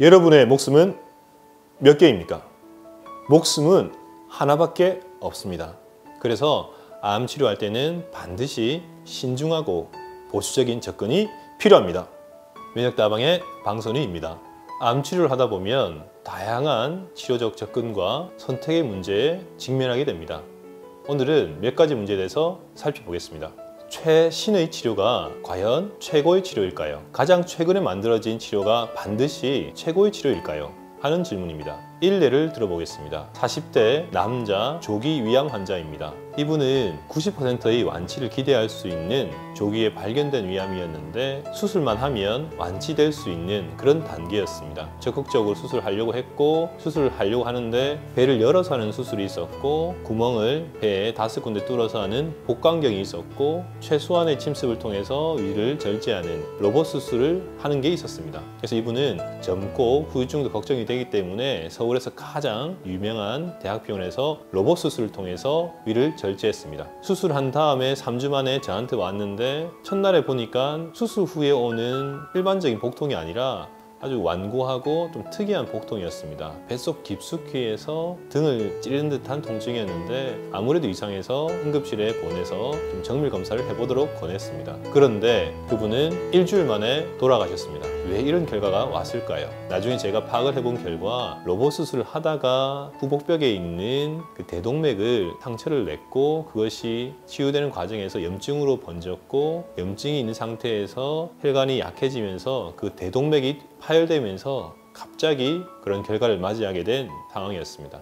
여러분의 목숨은 몇 개입니까? 목숨은 하나밖에 없습니다. 그래서 암 치료할 때는 반드시 신중하고 보수적인 접근이 필요합니다. 면역다방의 방선희입니다. 암 치료를 하다 보면 다양한 치료적 접근과 선택의 문제에 직면하게 됩니다. 오늘은 몇 가지 문제에 대해서 살펴보겠습니다. 최신의 치료가 과연 최고의 치료일까요? 가장 최근에 만들어진 치료가 반드시 최고의 치료일까요? 하는 질문입니다. 일례를 들어보겠습니다. 40대 남자 조기 위암 환자입니다. 이분은 90%의 완치를 기대할 수 있는 조기에 발견된 위암이었는데 수술만 하면 완치될 수 있는 그런 단계였습니다. 적극적으로 수술하려고 했고 수술을 하려고 하는데 배를 열어서 하는 수술이 있었고 구멍을 배에 5군데 뚫어서 하는 복강경이 있었고 최소한의 침습을 통해서 위를 절제하는 로봇 수술을 하는 게 있었습니다. 그래서 이분은 젊고 후유증도 걱정이 되기 때문에 서울에서 가장 유명한 대학병원에서 로봇 수술을 통해서 위를 절제했습니다. 수술한 다음에 3주 만에 저한테 왔는데 첫날에 보니까 수술 후에 오는 일반적인 복통이 아니라 아주 완고하고 좀 특이한 복통이었습니다. 뱃속 깊숙이에서 등을 찌르는 듯한 통증이었는데 아무래도 이상해서 응급실에 보내서 좀 정밀 검사를 해보도록 권했습니다. 그런데 그분은 일주일 만에 돌아가셨습니다. 왜 이런 결과가 왔을까요? 나중에 제가 파악을 해본 결과 로봇 수술을 하다가 후복벽에 있는 그 대동맥을 상처를 냈고 그것이 치유되는 과정에서 염증으로 번졌고 염증이 있는 상태에서 혈관이 약해지면서 그 대동맥이 파열되면서 갑자기 그런 결과를 맞이하게 된 상황이었습니다.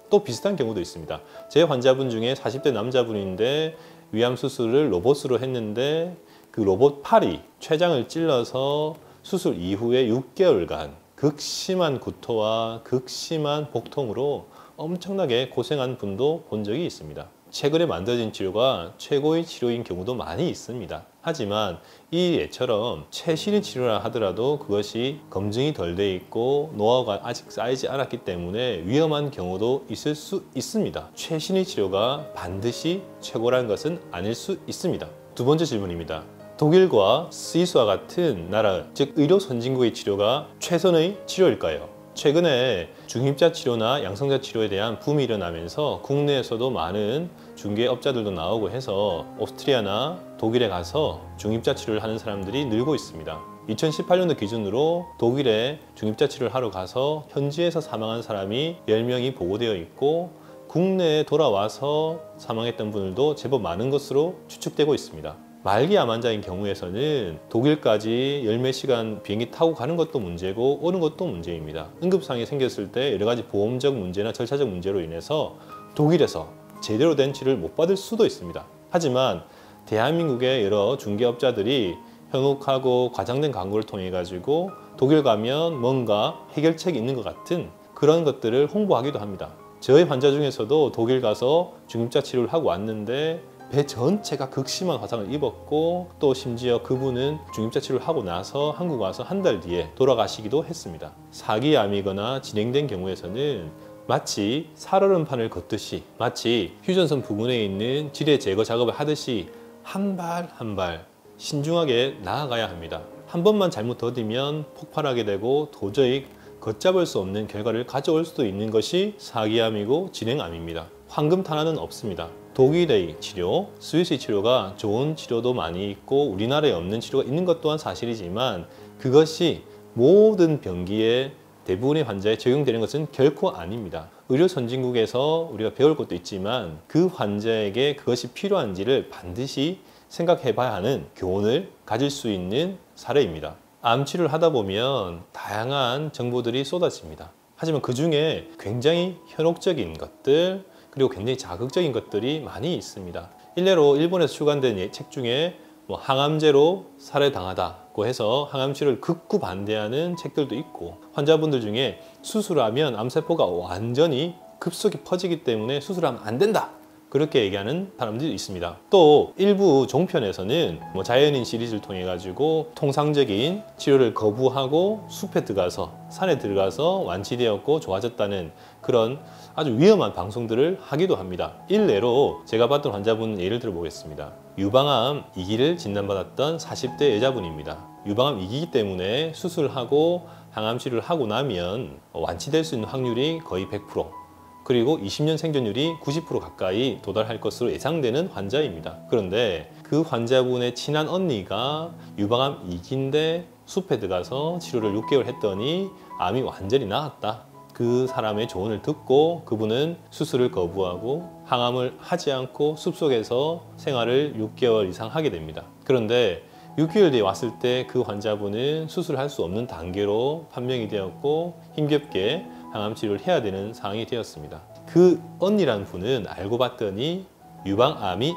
또 비슷한 경우도 있습니다. 제 환자분 중에 40대 남자분인데 위암 수술을 로봇으로 했는데 그 로봇 팔이 췌장을 찔러서 수술 이후에 6개월간 극심한 구토와 극심한 복통으로 엄청나게 고생한 분도 본 적이 있습니다. 최근에 만들어진 치료가 최고의 치료인 경우도 많이 있습니다. 하지만 이 예처럼 최신의 치료라 하더라도 그것이 검증이 덜 돼 있고 노하우가 아직 쌓이지 않았기 때문에 위험한 경우도 있을 수 있습니다. 최신의 치료가 반드시 최고라는 것은 아닐 수 있습니다. 두 번째 질문입니다. 독일과 스위스와 같은 나라, 즉 의료 선진국의 치료가 최선의 치료일까요? 최근에 중입자 치료나 양성자 치료에 대한 붐이 일어나면서 국내에서도 많은 중개업자들도 나오고 해서 오스트리아나 독일에 가서 중입자 치료를 하는 사람들이 늘고 있습니다. 2018년도 기준으로 독일에 중입자 치료를 하러 가서 현지에서 사망한 사람이 10명이 보고되어 있고 국내에 돌아와서 사망했던 분들도 제법 많은 것으로 추측되고 있습니다. 말기 암 환자인 경우에서는 독일까지 열 몇 시간 비행기 타고 가는 것도 문제고 오는 것도 문제입니다. 응급상황이 생겼을 때 여러 가지 보험적 문제나 절차적 문제로 인해서 독일에서 제대로 된 치료를 못 받을 수도 있습니다. 하지만 대한민국의 여러 중개업자들이 현혹하고 과장된 광고를 통해 가지고 독일 가면 뭔가 해결책이 있는 것 같은 그런 것들을 홍보하기도 합니다. 저희 환자 중에서도 독일 가서 중입자 치료를 하고 왔는데 배 전체가 극심한 화상을 입었고 또 심지어 그분은 중입자 치료를 하고 나서 한국 와서 한 달 뒤에 돌아가시기도 했습니다. 사기암이거나 진행된 경우에서는 마치 살얼음판을 걷듯이 마치 휴전선 부근에 있는 지뢰 제거 작업을 하듯이 한 발 한 발 신중하게 나아가야 합니다. 한 번만 잘못 더디면 폭발하게 되고 도저히 걷잡을 수 없는 결과를 가져올 수도 있는 것이 사기암이고 진행암입니다. 황금 탄환은 없습니다. 독일의 치료, 스위스의 치료가 좋은 치료도 많이 있고 우리나라에 없는 치료가 있는 것 또한 사실이지만 그것이 모든 병기에 대부분의 환자에 적용되는 것은 결코 아닙니다. 의료 선진국에서 우리가 배울 것도 있지만 그 환자에게 그것이 필요한지를 반드시 생각해 봐야 하는 교훈을 가질 수 있는 사례입니다. 암 치료를 하다 보면 다양한 정보들이 쏟아집니다. 하지만 그 중에 굉장히 현혹적인 것들 그리고 굉장히 자극적인 것들이 많이 있습니다. 일례로 일본에서 출간된 책 중에 항암제로 살해당하다고 해서 항암 치료를 극구 반대하는 책들도 있고 환자분들 중에 수술하면 암세포가 완전히 급속히 퍼지기 때문에 수술하면 안 된다. 그렇게 얘기하는 사람들이 있습니다. 또 일부 종편에서는 자연인 시리즈를 통해 가지고 통상적인 치료를 거부하고 숲에 들어가서 산에 들어가서 완치되었고 좋아졌다는 그런 아주 위험한 방송들을 하기도 합니다. 일례로 제가 봤던 환자분 예를 들어 보겠습니다. 유방암 2기를 진단받았던 40대 여자분입니다. 유방암 2기이기 때문에 수술하고 항암 치료를 하고 나면 완치될 수 있는 확률이 거의 100%, 그리고 20년 생존율이 90% 가까이 도달할 것으로 예상되는 환자입니다. 그런데 그 환자분의 친한 언니가 유방암 2기인데 숲에 들어가서 치료를 6개월 했더니 암이 완전히 나았다. 그 사람의 조언을 듣고 그분은 수술을 거부하고 항암을 하지 않고 숲속에서 생활을 6개월 이상 하게 됩니다. 그런데 6개월 뒤에 왔을 때 그 환자분은 수술할 수 없는 단계로 판명이 되었고 힘겹게 항암 치료를 해야 되는 상황이 되었습니다. 그 언니란 분은 알고 봤더니 유방암이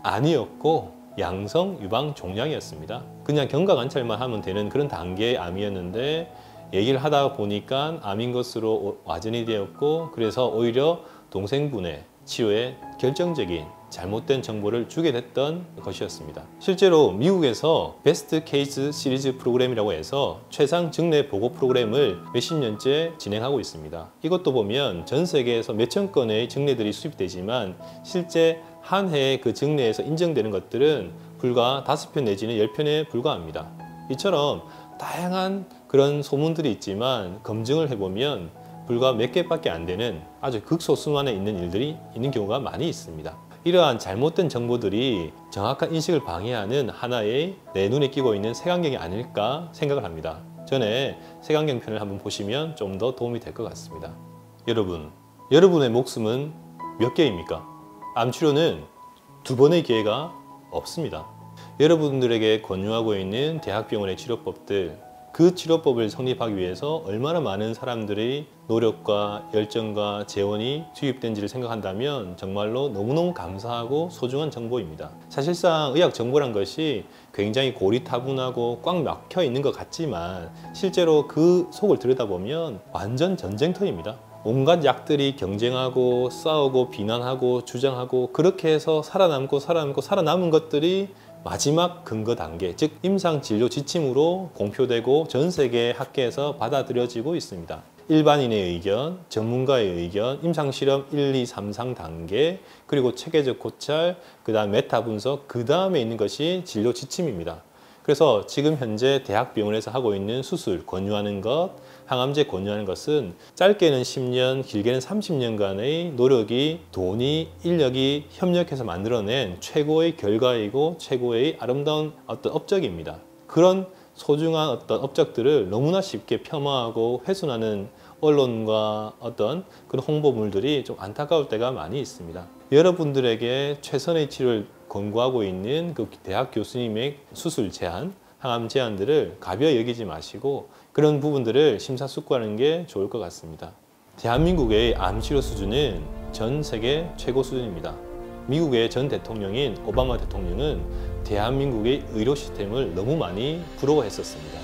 아니었고 양성 유방 종양이었습니다. 그냥 경과관찰만 하면 되는 그런 단계의 암이었는데 얘기를 하다 보니까 암인 것으로 와전이 되었고, 그래서 오히려 동생분의 치료에 결정적인 잘못된 정보를 주게 됐던 것이었습니다. 실제로 미국에서 베스트 케이스 시리즈 프로그램이라고 해서 최상 증례 보고 프로그램을 몇십 년째 진행하고 있습니다. 이것도 보면 전 세계에서 몇천 건의 증례들이 수입되지만 실제 한 해에 그 증례에서 인정되는 것들은 불과 5편 내지는 10편에 불과합니다. 이처럼 다양한 그런 소문들이 있지만 검증을 해보면 불과 몇 개밖에 안 되는 아주 극소수만에 있는 일들이 있는 경우가 많이 있습니다. 이러한 잘못된 정보들이 정확한 인식을 방해하는 하나의 내 눈에 끼고 있는 색안경이 아닐까 생각을 합니다. 전에 색안경 편을 한번 보시면 좀 더 도움이 될 것 같습니다. 여러분의 목숨은 몇 개입니까? 암치료는 2번의 기회가 없습니다. 여러분들에게 권유하고 있는 대학병원의 치료법들, 그 치료법을 성립하기 위해서 얼마나 많은 사람들의 노력과 열정과 재원이 투입된지를 생각한다면 정말로 너무너무 감사하고 소중한 정보입니다. 사실상 의학 정보란 것이 굉장히 고리타분하고 꽉 막혀 있는 것 같지만 실제로 그 속을 들여다보면 완전 전쟁터입니다. 온갖 약들이 경쟁하고 싸우고 비난하고 주장하고 그렇게 해서 살아남은 것들이 마지막 근거 단계, 즉 임상진료 지침으로 공표되고 전 세계 학계에서 받아들여지고 있습니다. 일반인의 의견, 전문가의 의견, 임상실험 1, 2, 3, 4단계, 그리고 체계적 고찰, 그 다음 메타 분석, 그 다음에 있는 것이 진료 지침입니다. 그래서 지금 현재 대학병원에서 하고 있는 수술 권유하는 것, 항암제 권유하는 것은 짧게는 10년, 길게는 30년간의 노력이, 돈이, 인력이 협력해서 만들어낸 최고의 결과이고 최고의 아름다운 어떤 업적입니다. 그런 소중한 어떤 업적들을 너무나 쉽게 폄하하고 훼손하는 언론과 어떤 그런 홍보물들이 좀 안타까울 때가 많이 있습니다. 여러분들에게 최선의 치료를 권고하고 있는 그 대학 교수님의 수술 제안, 항암 제안들을 가벼이 여기지 마시고 그런 부분들을 심사숙고하는 게 좋을 것 같습니다. 대한민국의 암 치료 수준은 전 세계 최고 수준입니다. 미국의 전 대통령인 오바마 대통령은 대한민국의 의료 시스템을 너무 많이 부러워했었습니다.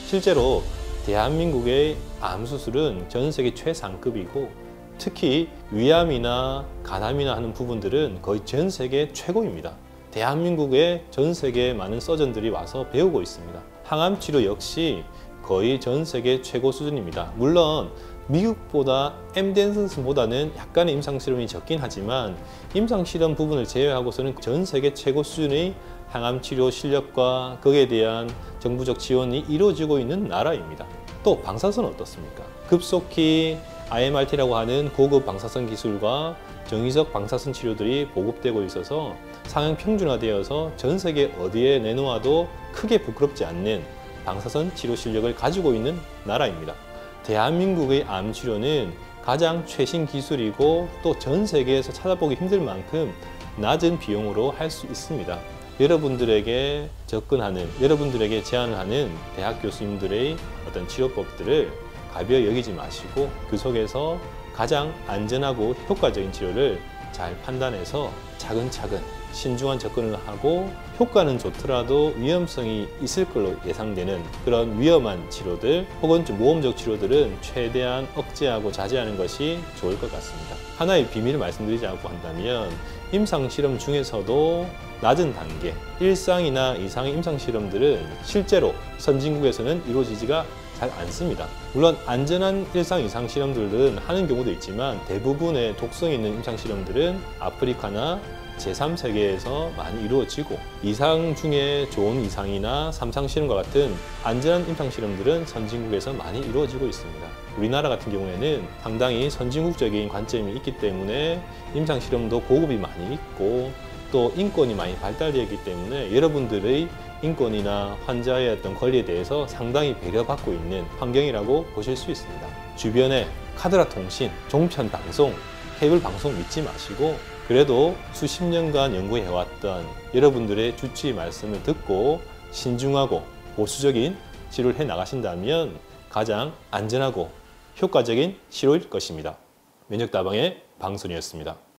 실제로 대한민국의 암 수술은 전 세계 최상급이고 특히 위암이나 간암이나 하는 부분들은 거의 전 세계 최고입니다. 대한민국에 전 세계에 많은 서전들이 와서 배우고 있습니다. 항암 치료 역시 거의 전 세계 최고 수준입니다. 물론 미국보다 MD앤슨보다는 약간의 임상실험이 적긴 하지만 임상실험 부분을 제외하고서는 전 세계 최고 수준의 항암치료 실력과 거기에 대한 정부적 지원이 이루어지고 있는 나라입니다. 또 방사선은 어떻습니까? 급속히 IMRT라고 하는 고급 방사선 기술과 정의적 방사선 치료들이 보급되고 있어서 상향 평준화되어서 전 세계 어디에 내놓아도 크게 부끄럽지 않는 방사선 치료 실력을 가지고 있는 나라입니다. 대한민국의 암 치료는 가장 최신 기술이고 또 전 세계에서 찾아보기 힘들 만큼 낮은 비용으로 할 수 있습니다. 여러분들에게 접근하는, 여러분들에게 제안을 하는 대학 교수님들의 어떤 치료법들을 가벼이 여기지 마시고 그 속에서 가장 안전하고 효과적인 치료를 잘 판단해서 차근차근 신중한 접근을 하고 효과는 좋더라도 위험성이 있을 걸로 예상되는 그런 위험한 치료들 혹은 좀 모험적 치료들은 최대한 억제하고 자제하는 것이 좋을 것 같습니다. 하나의 비밀을 말씀드리지 않고 한다면 임상실험 중에서도 낮은 단계, 1상이나 이상의 임상실험들은 실제로 선진국에서는 이루어지지가 잘 않습니다. 물론 안전한 1상 이상 실험들은 하는 경우도 있지만 대부분의 독성 있는 임상 실험들은 아프리카나 제3세계에서 많이 이루어지고 2상 중에 좋은 2상이나 3상 실험과 같은 안전한 임상 실험들은 선진국에서 많이 이루어지고 있습니다. 우리나라 같은 경우에는 상당히 선진국적인 관점이 있기 때문에 임상 실험도 보급이 많이 있고 또 인권이 많이 발달되어 있기 때문에 여러분들의 인권이나 환자의 어떤 권리에 대해서 상당히 배려받고 있는 환경이라고 보실 수 있습니다. 주변에 카드라 통신, 종편 방송, 케이블 방송 믿지 마시고 그래도 수십 년간 연구해왔던 여러분들의 주치의 말씀을 듣고 신중하고 보수적인 치료를 해 나가신다면 가장 안전하고 효과적인 치료일 것입니다. 면역다방의 방순이었습니다.